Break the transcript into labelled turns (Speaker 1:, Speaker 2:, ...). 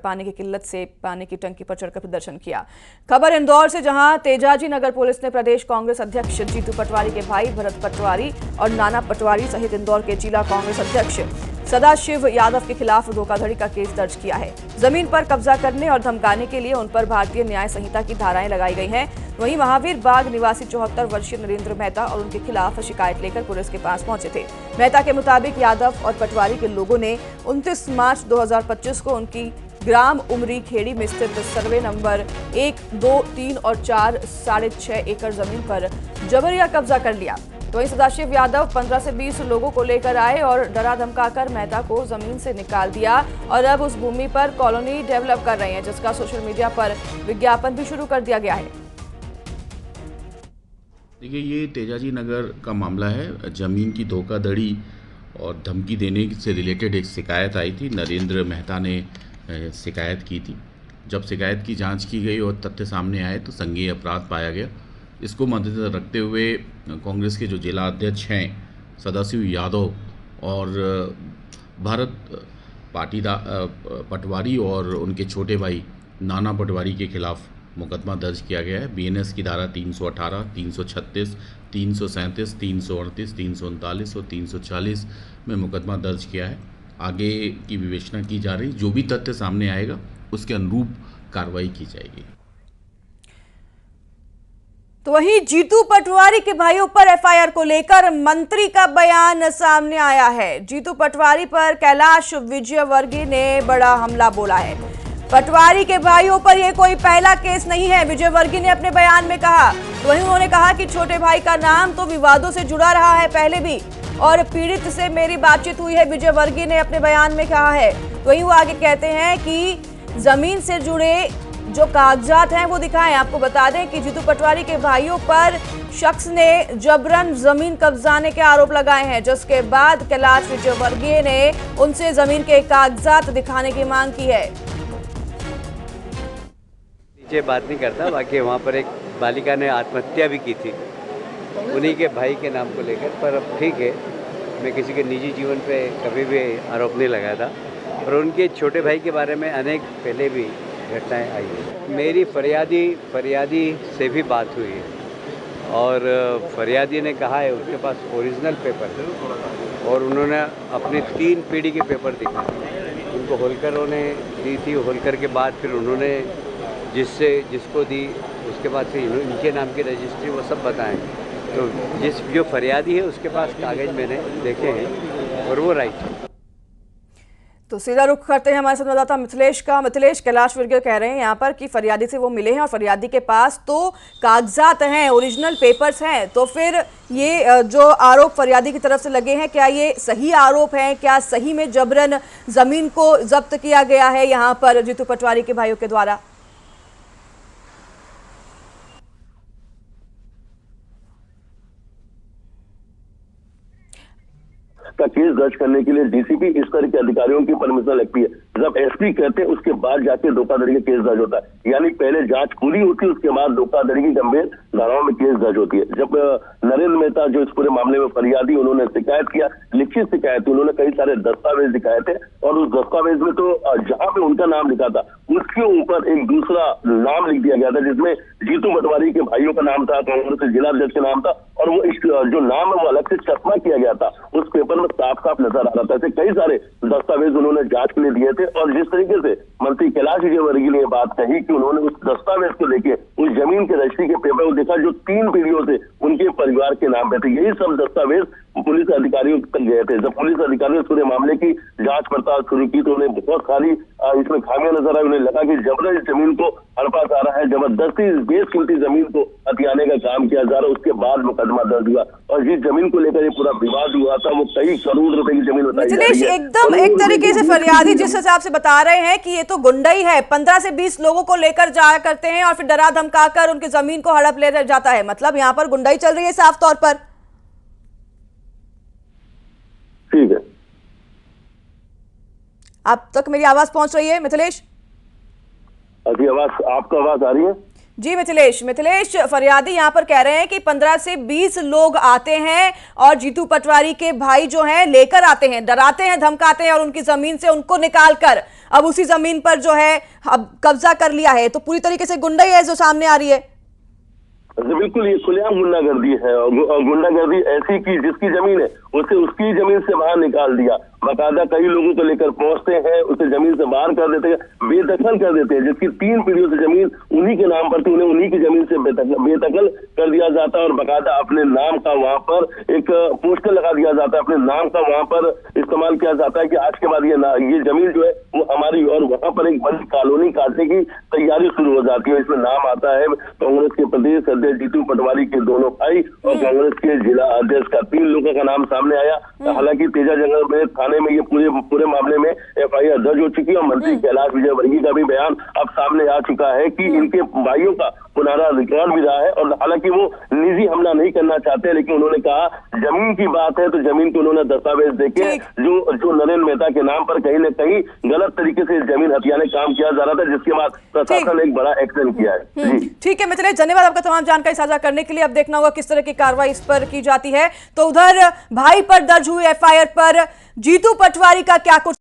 Speaker 1: पानी की किल्लत से पानी की टंकी पर चढ़कर प्रदर्शन किया। खबर इंदौर से, जहां तेजाजी नगर पुलिस ने प्रदेश कांग्रेस अध्यक्ष जीतू पटवारी के भाई भरत पटवारी और नाना पटवारी सहित इंदौर के जिला कांग्रेस अध्यक्ष सदाशिव यादव के खिलाफ धोखाधड़ी का केस दर्ज किया है। जमीन पर कब्जा करने और धमकाने के लिए उन पर भारतीय न्याय संहिता की धाराएं लगाई गई हैं। वहीं महावीर बाग निवासी 74 वर्षीय नरेंद्र मेहता और उनके खिलाफ शिकायत लेकर पुलिस के पास पहुंचे थे। मेहता के मुताबिक यादव और पटवारी के लोगों ने 29 मार्च 2025 को उनकी ग्राम उमरी खेड़ी में स्थित सर्वे नंबर 1, 2, 3 और 4 6.5 एकड़ जमीन पर जबरिया कब्जा कर लिया। तो वहीं सदाशिव यादव 15 से 20 लोगों को लेकर आए और डरा धमकाकर मेहता को जमीन से निकाल दिया और अब उस भूमि पर कॉलोनी डेवलप कर रहे हैं, जिसका सोशल मीडिया पर विज्ञापन भी शुरू कर दिया गया है।
Speaker 2: देखिए, ये तेजाजी नगर का मामला है। ज़मीन की धोखाधड़ी और धमकी देने से रिलेटेड एक शिकायत आई थी। नरेंद्र मेहता ने शिकायत की थी। जब शिकायत की जांच की गई और तथ्य सामने आए तो संज्ञेय अपराध पाया गया। इसको मद्देनजर रखते हुए कांग्रेस के जो जिला अध्यक्ष हैं सदाशिव यादव और भरत पटवारी और उनके छोटे भाई नाना पटवारी के खिलाफ मुकदमा दर्ज किया गया है। बीएनएस की धारा 318, 336, 337, 338, 339 और 340 में मुकदमा दर्ज किया है। आगे की विवेचना की जा रही, जो भी तथ्य सामने आएगा उसके अनुरूप कार्रवाई की जाएगी।
Speaker 1: तो वहीं जीतू पटवारी के भाइयों पर एफआईआर को लेकर मंत्री का बयान सामने आया है। जीतू पटवारी पर कैलाश विजयवर्गीय ने बड़ा हमला बोला है। पटवारी के भाइयों पर यह कोई पहला केस नहीं है, विजयवर्गीय ने अपने बयान में कहा। तो वहीं उन्होंने कहा कि छोटे भाई का नाम तो विवादों से जुड़ा रहा है पहले भी, और पीड़ित से मेरी बातचीत हुई है, विजयवर्गीय ने अपने बयान में कहा है। तो वहीं वो आगे कहते हैं कि जमीन से जुड़े जो कागजात हैं वो दिखाएं। आपको बता दें कि जीतू पटवारी के भाइयों पर शख्स ने जबरन जमीन कब्जाने के आरोप लगाए हैं, जिसके बाद कैलाश विजयवर्गीय ने उनसे जमीन के कागजात दिखाने की मांग की है।
Speaker 3: नीचे बात नहीं करता, बाकी वहाँ पर एक बालिका ने आत्महत्या भी की थी उन्हीं के भाई के नाम को लेकर। पर अब ठीक है, मैं किसी के निजी जीवन पे कभी भी आरोप नहीं लगाया था। और उनके छोटे भाई के बारे में अनेक पहले भी घटनाएं आई है। मेरी फरियादी से भी बात हुई है और फरियादी ने कहा है उसके पास ओरिजिनल पेपर है और उन्होंने अपनी 3 पीढ़ी के पेपर दिखाए। उनको होलकरों ने दी थी। होलकर के बाद फिर उन्होंने जिसको दी उसके बाद फिर इनके नाम की रजिस्ट्री वो सब बताएं। तो जो फरियादी है उसके पास कागज़ मैंने देखे हैं और वो राइट है।
Speaker 1: तो सीधा रुख करते हैं हमारे संवाददाता मिथिलेश का। मिथिलेश, कैलाश विजय कह रहे हैं यहाँ पर कि फरियादी से वो मिले हैं और फरियादी के पास तो कागजात हैं, ओरिजिनल पेपर्स हैं। तो फिर ये जो आरोप फरियादी की तरफ से लगे हैं, क्या ये सही आरोप हैं? क्या सही में जबरन जमीन को जब्त किया गया है यहाँ पर जीतू पटवारी के भाइयों के द्वारा?
Speaker 4: का केस दर्ज करने के लिए डीसीपी इस तरह के अधिकारियों की परमिशन लगती है। जब एसपी कहते हैं उसके बाद जाके धोखाधड़ी का केस दर्ज होता है। यानी पहले जांच पूरी होती है, उसके बाद धोखाधड़ी की गंभीर धाराओं में केस दर्ज होती है। जब नरेंद्र मेहता जो इस पूरे मामले में फरियादी, उन्होंने शिकायत किया, लिखित शिकायत, उन्होंने कई सारे दस्तावेज दिखाए थे और उस दस्तावेज में तो जहां पे उनका नाम लिखा था उसके ऊपर एक दूसरा नाम लिख दिया गया था, जिसमें जीतू पटवारी के भाइयों का नाम था, कांग्रेस के जिला अध्यक्ष का नाम था और वो जो नाम है वो अलग से चस्पा किया गया था। उस पेपर में साफ साफ नजर आ रहा था। ऐसे कई सारे दस्तावेज उन्होंने जांच के लिए दिए थे और जिस तरीके से मंत्री कैलाश विजयवर्गीय ने बात कही कि उन्होंने उस दस्तावेज को लेके उस जमीन के रजिस्ट्री के पेपर को देखा जो 3 पीढ़ियों से उनके परिवार के नाम पे थे। यही सब दस्तावेज पुलिस अधिकारियों तक गए थे। जब पुलिस अधिकारियों ने पूरे मामले की जांच पड़ताल शुरू की तो उन्हें बहुत सारी इसमें खामियां नजर आई। उन्हें लगा कि जबरदस्ती जमीन को हड़पा जा रहा है, जबरदस्ती बेसकीमती जमीन को हथियाने का काम किया जा रहा है। उसके बाद मुकदमा दर्ज हुआ और जिस जमीन को लेकर ये पूरा विवाद हुआ था वो कई करोड़ रुपए की जमीन बताई जा रही है।
Speaker 1: एकदम एक तरीके से फरियादी जिस हिसाब से बता रहे हैं कि ये तो गुंडाई है, 15 से 20 लोगों को लेकर जाया करते हैं और फिर डरा धमकाकर उनकी जमीन को हड़प ले जाता है। मतलब यहाँ पर गुंडाई चल रही है साफ तौर पर।
Speaker 4: ठीक है,
Speaker 1: आप तक मेरी आवाज पहुंच रही है मिथिलेश?
Speaker 4: अभी आपका आवाज आ रही है?
Speaker 1: जी मिथिलेश, फरियादी यहाँ पर कह रहे हैं कि 15 से 20 लोग आते हैं और जीतू पटवारी के भाई जो हैं लेकर आते हैं, डराते हैं, धमकाते हैं और उनकी जमीन से उनको निकाल कर अब उसी जमीन पर जो है अब कब्जा कर लिया है। तो पूरी तरीके से गुंडाई है जो सामने आ रही है।
Speaker 4: बिल्कुल, ये खुलेआम गुंडागर्दी है और गुंडागर्दी ऐसी की जिसकी जमीन है उसे उसकी जमीन से बाहर निकाल दिया। बाकायदा कई लोगों को लेकर पहुंचते हैं, उसे जमीन से बाहर कर देते हैं, बेदखल कर देते हैं। जिसकी 3 पीढ़ियों से जमीन उन्हीं के नाम पर थी, उन्हें उन्हीं की जमीन से बेदखल कर दिया जाता है और बाकायदा अपने नाम का वहां पर एक पोस्टर लगा दिया जाता है, अपने नाम का वहां पर इस्तेमाल किया जाता है कि आज के बाद ये जमीन जो है वो हमारी, और वहां पर एक बड़ी कॉलोनी काटने की तैयारी शुरू हो जाती है। इसमें नाम आता है कांग्रेस के प्रदेश अध्यक्ष जीतू पटवारी के दोनों भाई और कांग्रेस के जिला अध्यक्ष का। 3 लोगों का नाम सामने आया। हालांकि तेजाजंगल में थाने में ये पूरे मामले में FIR दर्ज हो चुकी है और मंत्री कैलाश विजयवर्गीय का भी बयान अब सामने आ चुका है कि इनके भाइयों का पुनरा रिकॉर्ड भी रहा है। और हालांकि वो निजी हमला नहीं करना चाहते, लेकिन उन्होंने कहा जमीन की बात है तो जमीन को उन्होंने दस्तावेज देके जो नरेंद्र मेहता के नाम पर कहीं न कहीं गलत तरीके से जमीन हथियाने काम किया जा रहा था, जिसके बाद प्रशासन ने एक बड़ा एक्शन किया है।
Speaker 1: ठीक है मिथिलेश, धन्यवाद आपका तमाम जानकारी साझा करने के लिए। अब देखना होगा किस तरह की कार्रवाई इस पर की जाती है। तो उधर भाई पर दर्ज हुई FIR पर जीतू पटवारी का क्या कुछ